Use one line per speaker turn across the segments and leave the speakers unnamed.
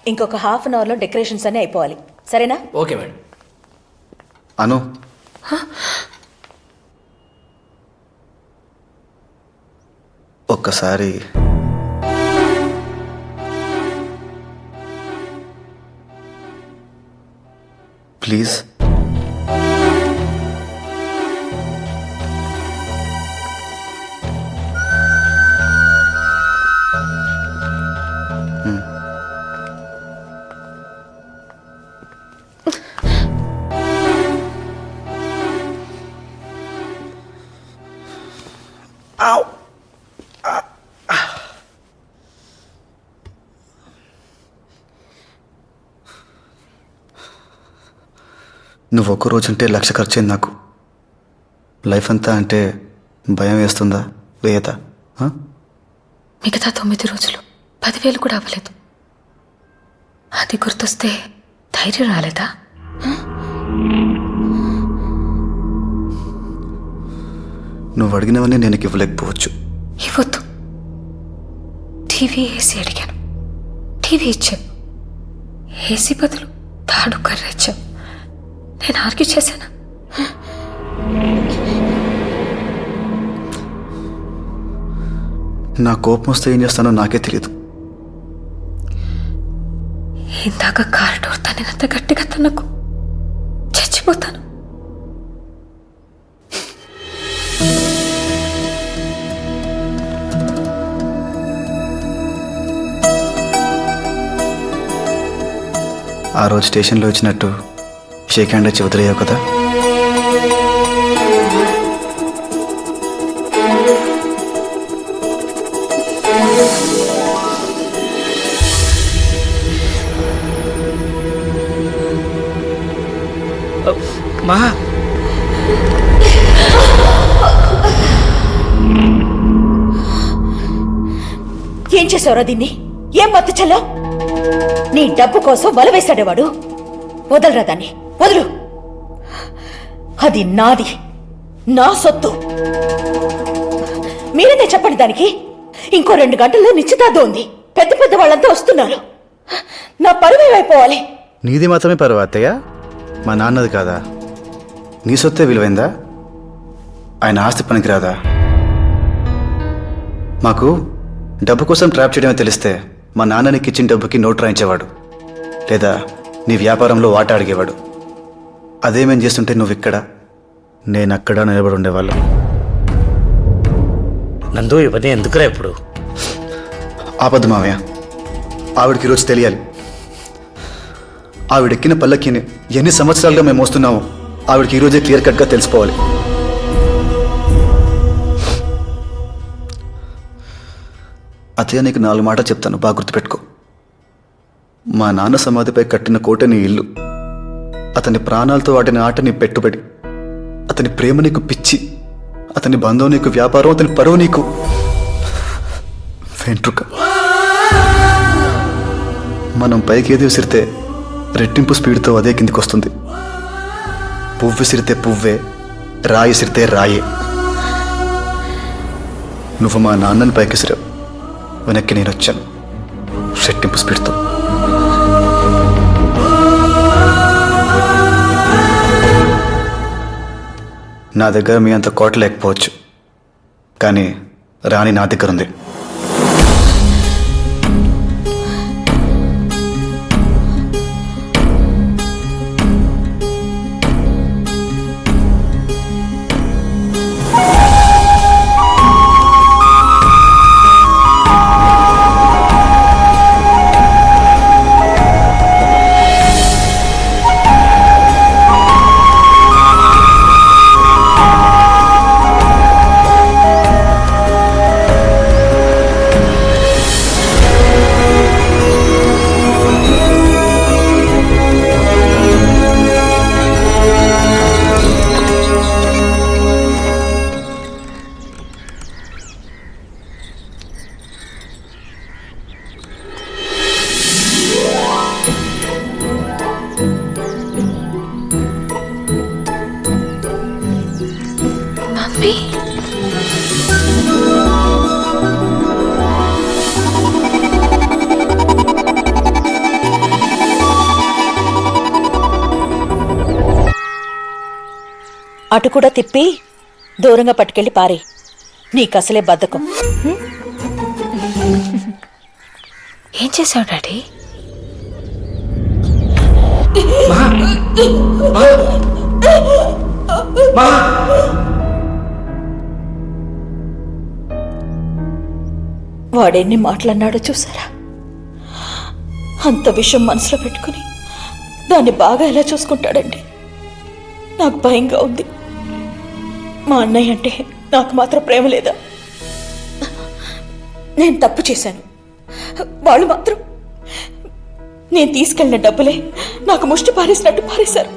ఇంకొక half an అవర్లో decorations అన్నీ అయిపోవాలి, సరేనా?
Okay madam.
అను, ఒక్కసారి ప్లీజ్. నువ్వు ఒక్క రోజుంటే 1,00,000 ఖర్చయింది నాకు. లైఫ్ అంతా అంటే భయం వేస్తుందా, వేయదా?
మిగతా 9 రోజులు 10,000 కూడా అవ్వలేదు. అది గుర్తొస్తే ధైర్యం రాలేదా?
నువ్వు అడిగినవన్నీ నేను ఇవ్వలేకపోవచ్చు.
ఇవ్వద్దు. టీవీ ఏసీ అడిగాను, టీవీ ఇచ్చావు. ఏసీ బదులు తాడు కర్ర ఇచ్చావు. నేను ఆర్గ్యూ చేశానా?
నా కోపం వస్తే ఏం చేస్తానో నాకే తెలియదు.
ఇందాక కార్ డోర్ తన్నినంత గట్టిగా తనకు చచ్చిపోతాను.
ఆ రోజు స్టేషన్లో ఇచ్చినట్టు షేక్ హ్యాండ్ వచ్చి వదిలేయావు కదా.
మహా,
ఏం చేసావురా దీన్ని? ఏం మత్తు చల్లో? నీ డబ్బు కోసం వల వేశాడేవాడు. వదలరా దాన్ని, వదులు. అది నాది, నా సొత్తు. మీరేనే చెప్పండి దానికి. ఇంకో 2 గంటల్లో నిశ్చితార్థం ఉంది. పెద్ద పెద్ద వాళ్ళంతా వస్తున్నారు. నా పరువు అయిపోవాలి.
నీది మాత్రమే పరువు అత్తయ్య, మా నాన్నది కాదా? నీ సొత్తే విలువైందా? ఆయన ఆస్తి పనికిరాదా? మాకు డబ్బు కోసం ట్రాప్ చేయడమే తెలిస్తే మా నాన్న నీకు ఇచ్చిన డబ్బుకి నోట్ రాయించేవాడు, లేదా నీ వ్యాపారంలో వాటా అడిగేవాడు. అదేమేం చేస్తుంటే నువ్వు ఇక్కడ, నేను అక్కడ నిలబడి ఉండేవాళ్ళం.
నందు ఇవన్నీ ఎందుకురా ఇప్పుడు?
ఆపద్దు మావయ్య, ఆవిడకి ఈరోజు తెలియాలి. ఆవిడెక్కిన పల్లకిని ఎన్ని సంవత్సరాలుగా మేము మోస్తున్నామో ఆవిడకి ఈరోజే క్లియర్ కట్గా తెలిసిపోవాలి. అతయ్య, నీకు 4 మాటలు చెప్తాను, బాగా గుర్తుపెట్టుకో. మా నాన్న సమాధిపై కట్టిన కోట నీ ఇల్లు, అతని ప్రాణాలతో వాడిన ఆట నీ పెట్టుబడి, అతని ప్రేమ నీకు పిచ్చి, అతని బంధం నీకు వ్యాపారం, అతని పరువు నీకు వెంట్రుక. మనం పైకి ఏది విసిరితే రెట్టింపు స్పీడ్తో అదే కిందికి వస్తుంది. పువ్వు విసిరితే పువ్వే, రాయి విసిరితే రాయే. నువ్వు మా నాన్నని పైకి విసిరావు, వెనక్కి నేను వచ్చాను రెట్టింపు స్పీడ్తో. నా దగ్గర మీ అంత కోట లేకపోవచ్చు, కానీ రాణి నా దగ్గర ఉంది.
అటు కూడా తిప్పి దూరంగా పట్టుకెళ్ళి పారే. నీకసలే బద్ధకం.
ఏం చేశావు డాడీ?
వాడెన్ని మాటలన్నాడో చూసారా? అంత విషయం మనసులో పెట్టుకుని దాన్ని బాగా ఎలా చూసుకుంటాడండి. నాకు భయంగా ఉంది. మా అన్నయ్య అంటే నాకు మాత్రం ప్రేమ లేదా? నేను తప్పు చేశాను. వాళ్ళు మాత్రం నేను తీసుకెళ్లిన డబ్బులే నాకు ముష్టి పారేసినట్టు పారేశారు.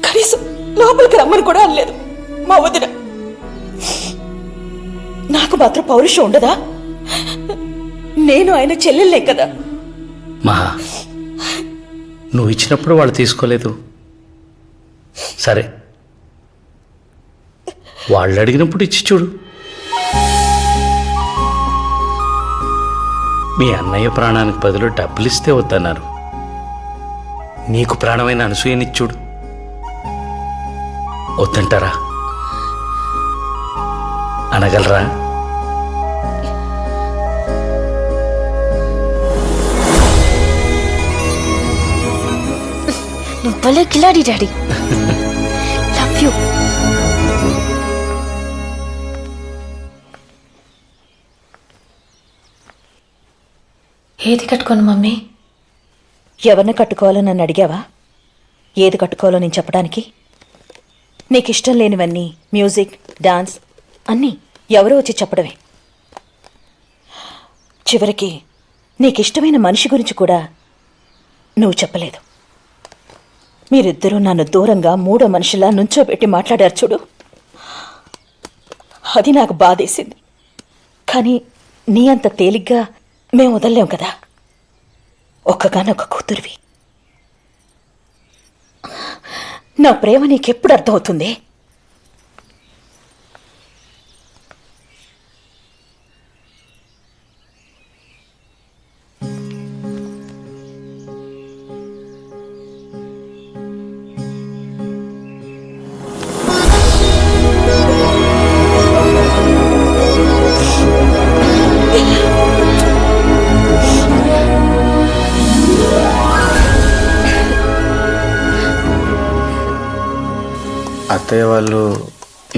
కనీసం లోపలికి రమ్మని కూడా అనలేదు మా వదిన. నాకు మాత్రం పౌరుషం ఉండదా? నేను ఆయన చెల్లెల్లే కదా.
మహా, నువ్వు ఇచ్చినప్పుడు వాళ్ళు తీసుకోలేదు. సరే, వాళ్ళు అడిగినప్పుడు ఇచ్చి చూడు. మీ అన్నయ్య ప్రాణానికి బదులు డబ్బులు ఇస్తే వద్దన్నారు. నీకు ప్రాణమైన అనసూయనిచ్చి చూడు. వద్దంటారా? అనగలరా?
నువ్వు భలే కిలాడి డాడీ. Love you. ఏది కట్టుకోను మమ్మీ?
ఎవరిని కట్టుకోవాలో నన్ను అడిగావా? ఏది కట్టుకోవాలో నేను చెప్పడానికి? నీకిష్టం లేనివన్నీ, మ్యూజిక్, డాన్స్ అన్నీ ఎవరో వచ్చి చెప్పడమే. చివరికి నీకిష్టమైన మనిషి గురించి కూడా నువ్వు చెప్పలేదు. మీరిద్దరూ నన్ను దూరంగా మూడో మనిషిలా నుంచోబెట్టి మాట్లాడారు చూడు. అది నాకు బాధేసింది. కానీ నీ అంత తేలిగ్గా మేము వదలలేం కదా. ఒక్కగానొక్క కూతురివి. నా ప్రేమ నీకెప్పుడు అర్థమవుతుంది?
అత్తయ్య వాళ్ళు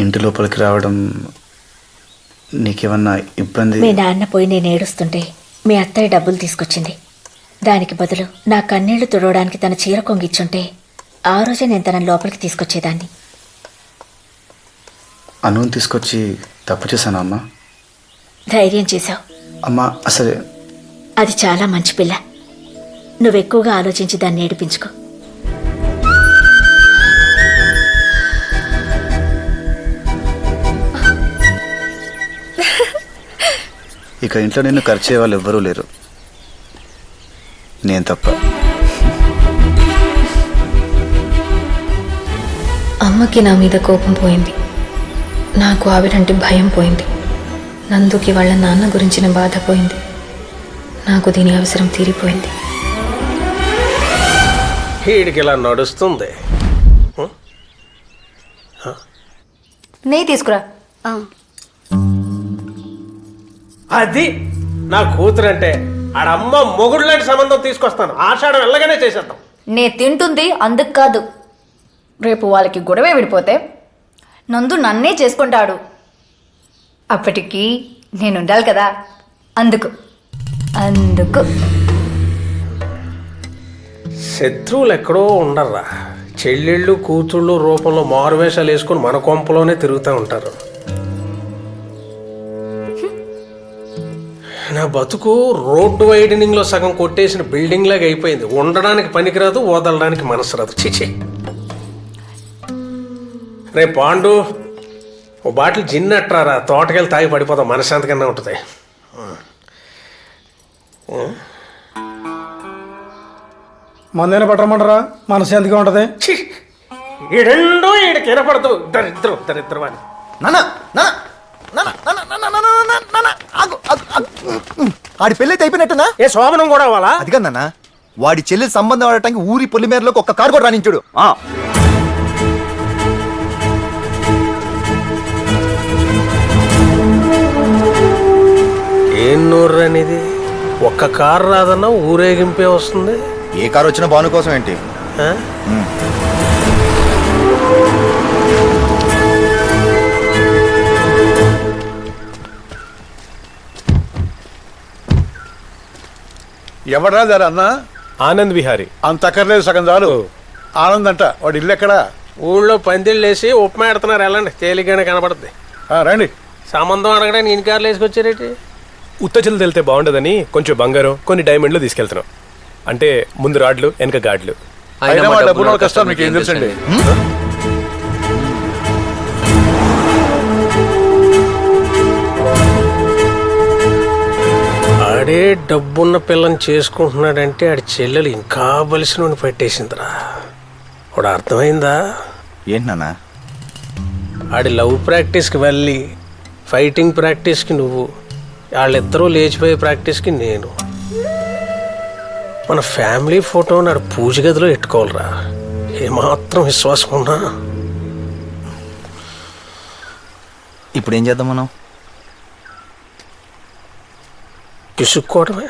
ఇంటి లోపలికి రావడం నీకేమన్నా ఇబ్బంది?
మీ నాన్న పోయి నేను ఏడుస్తుంటే మీ అత్తయ్య డబ్బులు తీసుకొచ్చింది. దానికి బదులు నా కన్నీళ్లు తుడవడానికి తన చీర కొంగిచ్చుంటే ఆ రోజే నేను తన లోపలికి తీసుకొచ్చేదాన్ని.
అనుని తీసుకొచ్చి తప్పు చేశాను అమ్మా.
ధైర్యం చేశావు.
అమ్మా అసలే
అది చాలా మంచి పిల్ల. నువ్వెక్కువగా ఆలోచించి దాన్ని ఏడిపించుకో.
ఇక ఇంట్లో నిన్ను ఖర్చే వాళ్ళు ఎవ్వరూ లేరు, నేను తప్ప.
అమ్మకి నా మీద కోపం పోయింది. నాకు ఆవిడంటే భయం పోయింది. నందుకి వాళ్ళ నాన్న గురించిన బాధ పోయింది. నాకు దీని అవసరం తీరిపోయింది.
వీడికి ఇలా నడుస్తుంది.
నెయ్యి తీసుకురా.
అది నా కూతురంటే ఆడమ్మ మొగుడు లాంటి సంబంధం తీసుకొస్తాను. ఆషాఢం వెళ్ళగానే చేసేద్దాం.
నే తింటుంది అందుకు కాదు. రేపు వాళ్ళకి గొడవే విడిపోతే నందు నన్నే చేసుకుంటాడు. అప్పటికి నేను ఉండాలి కదా. అందుకు
శత్రువులు ఎక్కడో ఉండర్రా. చెల్లెళ్ళు కూతుళ్ళు రూపంలో మారువేషాలు వేసుకుని మన కొంపలోనే తిరుగుతూ ఉంటారు. నా బతుకు రోడ్డు వైడనింగ్ లో సగం కొట్టేసిన బిల్డింగ్ లాగా అయిపోయింది. ఉండడానికి పనికిరాదు, వదలడానికి మనసు రాదు. చిచి. రే పాండు, ఓ బాటిల్ జిన్ అట్రారా. తోటకెళ్ళి తాగి పడిపోతాం, మనశ్శాంతి కన్నా ఉంటుంది.
మందైనా పట్టమంటారా? మనశ్శాంతిగా ఉంటుంది.
ఈ రెండో ఈడికి వినపడదు. దరిద్రం అని.
ఆడి పెళ్ళైతే అయిపోయినట్టునా?
ఏ శోభనం కూడా అవ్వాలా?
అది కదన్నా, వాడి చెల్లి సంబంధం ఆడటానికి ఊరి పొలిమేరలోకి ఒక్క కారు కూడా రానించుడు.
ఏం నోర్రు అనేది ఒక్క కారు రాదన్నా ఊరేగింపే వస్తుంది.
ఏ కారు వచ్చినా భాను కోసం ఏంటి?
ఆ?
ఎవడరా దారా అన్న?
ఆనంద్ విహారీ.
అంత అక్కర్లేదు, సగం చాలు. ఆనంద్ అంట, వాడు ఇల్లు ఎక్కడా?
ఊళ్ళో పందిళ్ళు వేసి ఉప్మా ఎడుతున్నారు, వెళ్ళండి, తేలిగ్గానే కనపడుద్ది.
రండి.
సంబంధం అడగడానికి నేను కార్లు వేసుకొచ్చారేటి?
ఉత్తచలు తెలితే బాగుండదని కొంచెం బంగారం, కొన్ని డైమండ్లు తీసుకెళ్తున్నాం. అంటే ముందు రాడ్లు, వెనక గాడ్లు.
అయినా మా డబ్బులు కష్టాలు మీకు ఏం తెలుసండి?
ఆడే డబ్బున్న పిల్లని చేసుకుంటున్నాడంటే ఆడి చెల్లెలు ఇంకా బలిసిన పెట్టేసిందిరా. వాడు అర్థమైందా?
ఏంటన్నా?
ఆడి లవ్ ప్రాక్టీస్కి వెళ్ళి ఫైటింగ్ ప్రాక్టీస్కి నువ్వు, వాళ్ళిద్దరూ లేచిపోయే ప్రాక్టీస్కి నేను. మన ఫ్యామిలీ ఫోటో నాడు పూజ గదిలో పెట్టుకోవాలిరా. ఏమాత్రం విశ్వాసం ఉన్నా.
ఇప్పుడు ఏం చేద్దాం మనం?
పిసుక్కోవడమే.